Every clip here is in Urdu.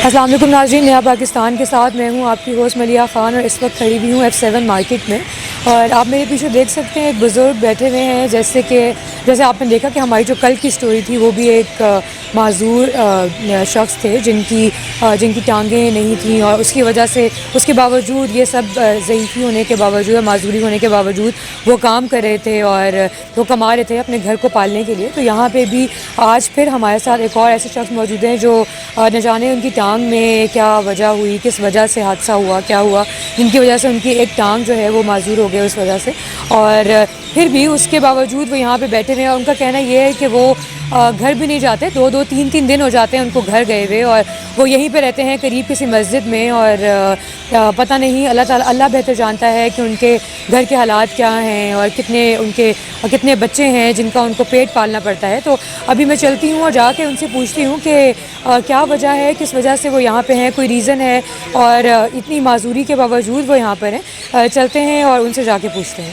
السلام علیکم ناظرین، نیا پاکستان کے ساتھ میں ہوں آپ کی ہوسٹ ملیحہ خان، اور اس وقت کھڑی ہوئی ہوں F7 مارکیٹ میں، اور آپ میرے پیچھے دیکھ سکتے ہیں ایک بزرگ بیٹھے ہوئے ہیں. جیسے آپ نے دیکھا کہ ہماری جو کل کی سٹوری تھی وہ بھی ایک معذور شخص تھے جن کی ٹانگیں نہیں تھیں، اور اس کے باوجود یہ سب ضعیفی ہونے کے باوجود اور معذوری ہونے کے باوجود وہ کام کر رہے تھے اور وہ کما رہے تھے اپنے گھر کو پالنے کے لیے. تو یہاں پہ بھی آج پھر ہمارے ساتھ ایک اور ایسے شخص موجود ہیں جو نہ جانے ان کی ٹانگ میں کیا وجہ ہوئی، کس وجہ سے حادثہ ہوا، کیا ہوا، جن کی وجہ سے ان کی ایک ٹانگ جو ہے وہ معذور ہو گئے اس وجہ سے، اور پھر بھی اس کے باوجود وہ یہاں پہ بیٹھے ہوئے ہیں. اور ان کا کہنا یہ ہے کہ وہ گھر بھی نہیں جاتے، 2-3 دن ہو جاتے ہیں ان کو گھر گئے ہوئے، اور وہ یہیں پہ رہتے ہیں قریب کسی مسجد میں. اور پتہ نہیں، اللہ بہتر جانتا ہے کہ ان کے گھر کے حالات کیا ہیں اور کتنے بچے ہیں جن کا ان کو پیٹ پالنا پڑتا ہے. تو ابھی میں چلتی ہوں اور جا کے ان سے پوچھتی ہوں کہ کیا وجہ ہے، کس وجہ سے وہ یہاں پہ ہیں، کوئی ریزن ہے، اور اتنی معذوری کے باوجود وہ یہاں پر ہیں. چلتے ہیں اور ان سے جا کے پوچھتے ہیں.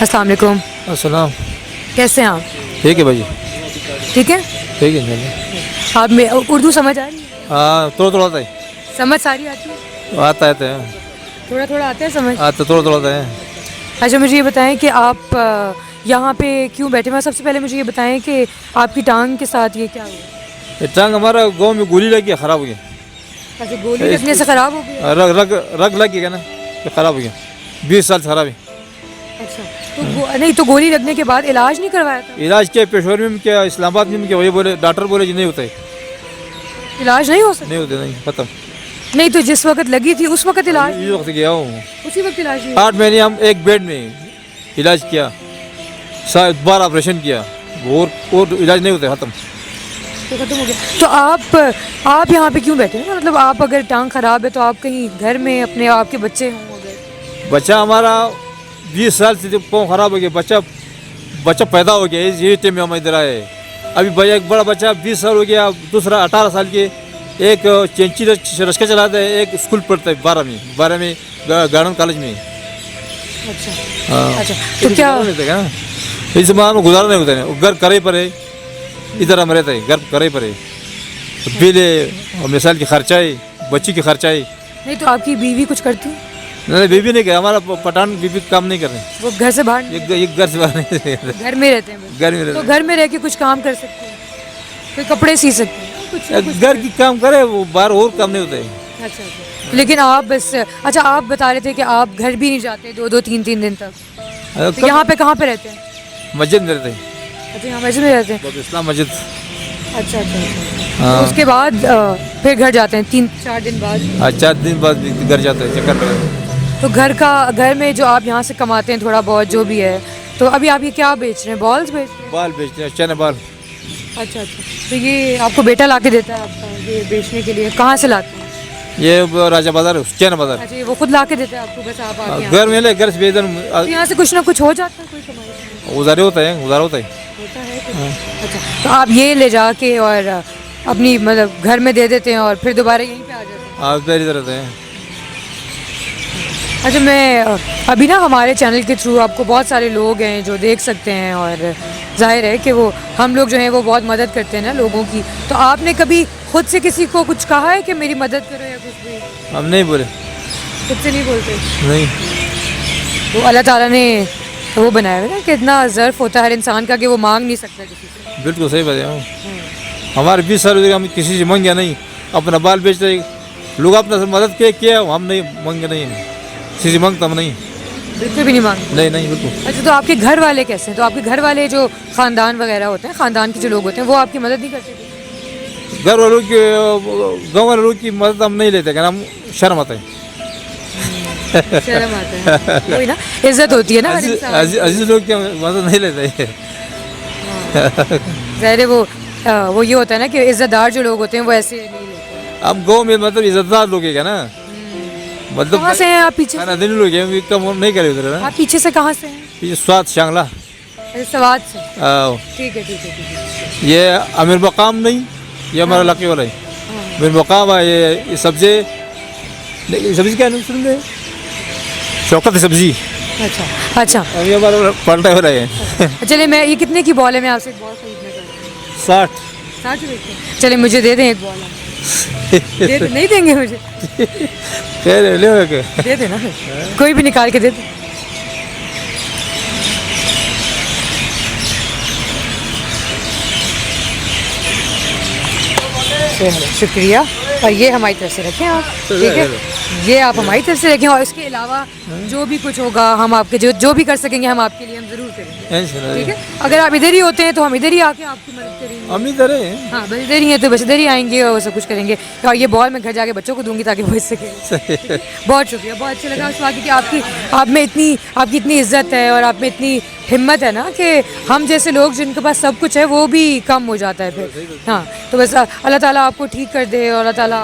السلام علیکم. السلام. کیسے ہیں آپ؟ ٹھیک ہے بھائی. ٹھیک ہے. ٹھیک ہے. آپ میں اردو سمجھ آ رہی ہے؟ ہاں تھوڑا آتا ہے. سمجھ ساری آتی ہے؟ آتا ہے. تھوڑا آتا ہے سمجھ؟ آتا تھوڑا آتا ہے. اچھا، مجھے یہ بتائیں کہ آپ یہاں پہ کیوں بیٹھے ہیں؟ سب سے پہلے مجھے یہ بتائیں کہ آپ کی ٹانگ کے ساتھ یہ کیا ہوا؟ یہ ٹانگ ہمارا گاؤں میں گولی لگ گیا، خراب ہو گیا. اچھا، گولی لگنے سے خراب ہو گیا؟ رگ لگ گیا نا، خراب ہو گیا. 20 سال سے خراب ہے. اچھا، تو نہیں تو گولی لگنے کے بعد علاج نہیں کروایا تھا؟ علاج کیا پشاور میں کیا، اسلام آباد میں کیا، وہی بولے ڈاکٹر بولے جی نہیں ہوتا ہے. علاج نہیں ہو سکتا؟ نہیں ہوتے، نہیں ختم. نہیں تو جس وقت لگی تھی اس وقت علاج؟ اس وقت گیا ہوں، اسی وقت علاج نہیں؟ 8 مہینے ہم ایک بیڈ میں علاج کیا، 12 آپریشن کیا، اور علاج نہیں ہوتا، ختم. تو ختم ہو گیا. تو آپ یہاں پہ کیوں بیٹھے ہیں؟ مطلب آپ اگر ٹانگ خراب ہے تو آپ کہیں گھر میں اپنے آپ کے بچے ہوں اگر؟ بچہ ہمارا 20 سال سے پاؤں خراب ہو گیا. بچہ پیدا ہو گیا، یہ ٹائم میں ہم ادھر آئے. ابھی ایک بڑا بچہ 20 سال ہو گیا، دوسرا 18 سال کے، ایک چینچی رشکہ چلاتا ہے، ایک اسکول پڑھتا ہے 12 میں گارڈن کالج میں. اچھا تو کیا اس زمان میں گزارا نہیں ہوتا ہے. گھر کرے پر ہے، ادھر ہم رہتے ہیں، گھر کرے پر ہے. بل ہے، مثال کی خرچہ ہے، بچی کی خرچہ ہے. نہیں تو آپ کی بیوی کچھ کرتی ہے؟ نہیں، بیوی نہیں کہ ہمارا پٹھان بیوی کام نہیں کر رہے. وہ گھر سے باہر ایک گھر سے باہر نہیں، گھر میں رہتے ہیں؟ گھر میں رہتے. تو گھر میں رہ کے کچھ کام کر سکتے ہیں، کوئی کپڑے سی سکتے ہیں، گھر کی کام کرے، وہ باہر اور کام نہیں ہوتا ہے. اچھا. لیکن آپ بس آپ بتا رہے تھے کہ آپ گھر بھی نہیں جاتے 2-3 دن تک. تو یہاں پہ کہاں پہ رہتے ہیں؟ مسجد میں رہتے ہیں. اچھا، یہاں مسجد میں رہتے ہیں. اسلام مسجد. اچھا. اس کے بعد پھر گھر جاتے ہیں 3-4 دن بعد؟ 4 دن بعد گھر جاتے ہیں، چکر میں. تو گھر میں جو آپ یہاں سے کماتے ہیں تھوڑا بہت جو بھی ہے، تو ابھی آپ یہ کیا بیچ رہے ہیں؟ بالز بیچ رہے ہیں؟ بال بیچتے ہیں، چنے بال. اچھا. تو یہ آپ کو بیٹا لا کے دیتا ہے آپ کا یہ بیچنے کے لیے؟ کہاں سے لاتے ہیں؟ یہ راجہ بازار ہے، چین بازار. اچھا، وہ خود لا کے دیتا ہے آپ کو، بس آپ آ کے گھر میں لے، گھر سے بھیج. یہاں سے کچھ نہ کچھ ہو جاتا ہے، کوئی کمائی گزارے ہوتا ہے. ہوتا ہے اچھا. تو آپ یہ لے جا کے اور اپنی مطلب گھر میں دے دیتے ہیں اور پھر دوبارہ یہیں پہ آ جاتے ہیں؟ آپ ادھر رہتے ہیں. اچھا، میں ابھی نا ہمارے چینل کے تھرو آپ کو بہت سارے لوگ ہیں جو دیکھ سکتے ہیں، اور ظاہر ہے کہ وہ ہم لوگ جو ہیں وہ بہت مدد کرتے ہیں نا لوگوں کی. تو آپ نے کبھی خود سے کسی کو کچھ کہا ہے کہ میری مدد کرو یا کچھ بھی؟ ہم نہیں بولے. خود سے نہیں بولتے؟ نہیں. تو اللہ تعالیٰ نے وہ بنایا ہے نا کہ اتنا ظرف ہوتا ہے ہر انسان کا کہ وہ مانگ نہیں سکتا کسی سے. بالکل صحیح بات ہے. ہمارے 20 سال ہو ہم کسی سے مانگے نہیں، اپنا بال بیچتے. لوگ اپنا مدد کیا، ہم نہیں مانگے، نہیں کسی سے مانگتا ہم نہیں، بالکل بھی نہیں مانگتے. نہیں بالکل. اچھا، تو آپ کے گھر والے کیسے ہیں؟ تو آپ کے گھر والے جو خاندان وغیرہ ہوتے ہیں، خاندان کے جو لوگ ہوتے ہیں، وہ آپ کی مدد نہیں کرتے؟ گھر والوں کی، گاؤں والوں کی مدد ہم نہیں لیتے، کہ ہم شرم آتا ہے. شرم آتا ہے، وہی نا، عزت ہوتی ہے نا. عزیز لوگ کی مدد نہیں لیتے. ظاہر وہ یہ ہوتا ہے نا کہ عزت دار جو لوگ ہوتے ہیں وہ ایسے نہیں لیتے. ہم گاؤں میں مطلب عزت دار لوگ ہیں نا. مطلب کہاں سے ہیں آپ؟ پیچھے دن لوگ ہیں، کم نہیں کرے ادھر. آپ پیچھے سے کہاں سے ہیں؟ پیچھے سوات شانگلہ. سوات سے. ٹھیک ہے. یہ امیر مقام نہیں، یہ ہمارا علاقے والا ہے. امیر مقام ہے. یہ سبزی کیا نام سن رہے؟ شوکت سبزی. اچھا. یہ ہمارا پلٹا ہو رہا ہے. چلے، میں یہ کتنے کی بال ہے؟ میں آپ سے ایک بال خریدنا چاہتا ہوں. 60 روپے. چلے مجھے دے دیں ایک بال. نہیں دیں گے مجھے؟ کہہ رہے لے کے دے دے نا پھر، کوئی بھی نکال کے دے دے. شکریہ. اور یہ ہماری طرف سے رکھیں آپ, ٹھیک ہے, یہ آپ ہماری طرف سے رکھیں, اور اس کے علاوہ جو بھی کچھ ہوگا ہم آپ کے جو بھی کر سکیں گے ہم آپ کے لیے ہم ضرور کریں گے, ٹھیک ہے. اگر آپ ادھر ہی ہوتے ہیں تو ہم ادھر ہی آ کے آپ کی مدد کریں گے. ہم ادھر ہیں. ہاں بس ادھر ہی ہیں تو بس ادھر ہی آئیں گے اور سب کچھ کریں گے. اور یہ بال میں گھر جا کے بچوں کو دوں گی تاکہ وہ اس سکیں. بہت شکریہ, بہت اچھا لگا اس واقعے کہ آپ میں اتنی آپ کی اتنی عزت ہے اور آپ میں اتنی ہمت ہے نا کہ ہم جیسے لوگ جن کے پاس سب کچھ ہے وہ بھی کم ہو جاتا ہے پھر. ہاں تو بس اللہ تعالیٰ آپ کو ٹھیک کر دے اور اللہ تعالیٰ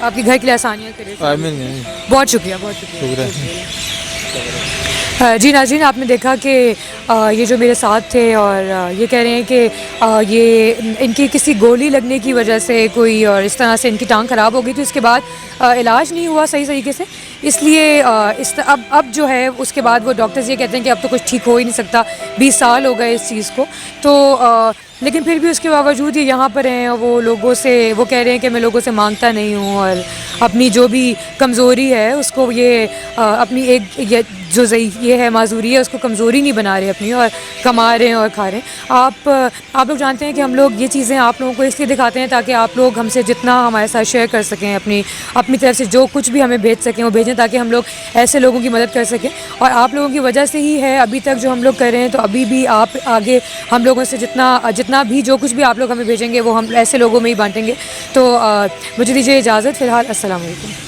آپ کے گھر کے لیے آسانیاں کرے. آمین. بہت شکریہ, بہت شکریہ. جی ناظرین, آپ نے دیکھا کہ یہ جو میرے ساتھ تھے اور یہ کہہ رہے ہیں کہ یہ ان کی کسی گولی لگنے کی وجہ سے کوئی اور اس طرح سے ان کی ٹانگ خراب ہو گئی تھی, اس کے بعد علاج نہیں ہوا صحیح طریقے سے, اس لیے اب جو ہے اس کے بعد وہ ڈاکٹرز یہ کہتے ہیں کہ اب تو کچھ ٹھیک ہو ہی نہیں سکتا. 20 سال ہو گئے اس چیز کو, تو لیکن پھر بھی اس کے باوجود یہ یہاں پر ہیں اور وہ لوگوں سے وہ کہہ رہے ہیں کہ میں لوگوں سے مانگتا نہیں ہوں اور اپنی جو بھی کمزوری ہے اس کو یہ اپنی ایک جو ضعیف یہ ہے معذوری ہے اس کو کمزوری نہیں بنا رہے اپنی, اور کما رہے ہیں اور کھا رہے ہیں. آپ لوگ جانتے ہیں کہ ہم لوگ یہ چیزیں آپ لوگوں کو اس لیے دکھاتے ہیں تاکہ آپ لوگ ہم سے جتنا ہمارے ساتھ شیئر کر سکیں, اپنی طرف سے جو کچھ بھی ہمیں بھیج سکیں وہ بھیجیں تاکہ ہم لوگ ایسے لوگوں کی مدد کر سکیں. اور آپ لوگوں کی وجہ سے ہی ہے ابھی تک جو ہم لوگ کر رہے ہیں, تو ابھی بھی آپ آگے ہم لوگوں سے جتنا بھی جو کچھ بھی آپ لوگ ہمیں بھیجیں گے وہ ہم ایسے لوگوں میں ہی بانٹیں گے. تو مجھے دیجیے اجازت, فی الحال السلام علیکم.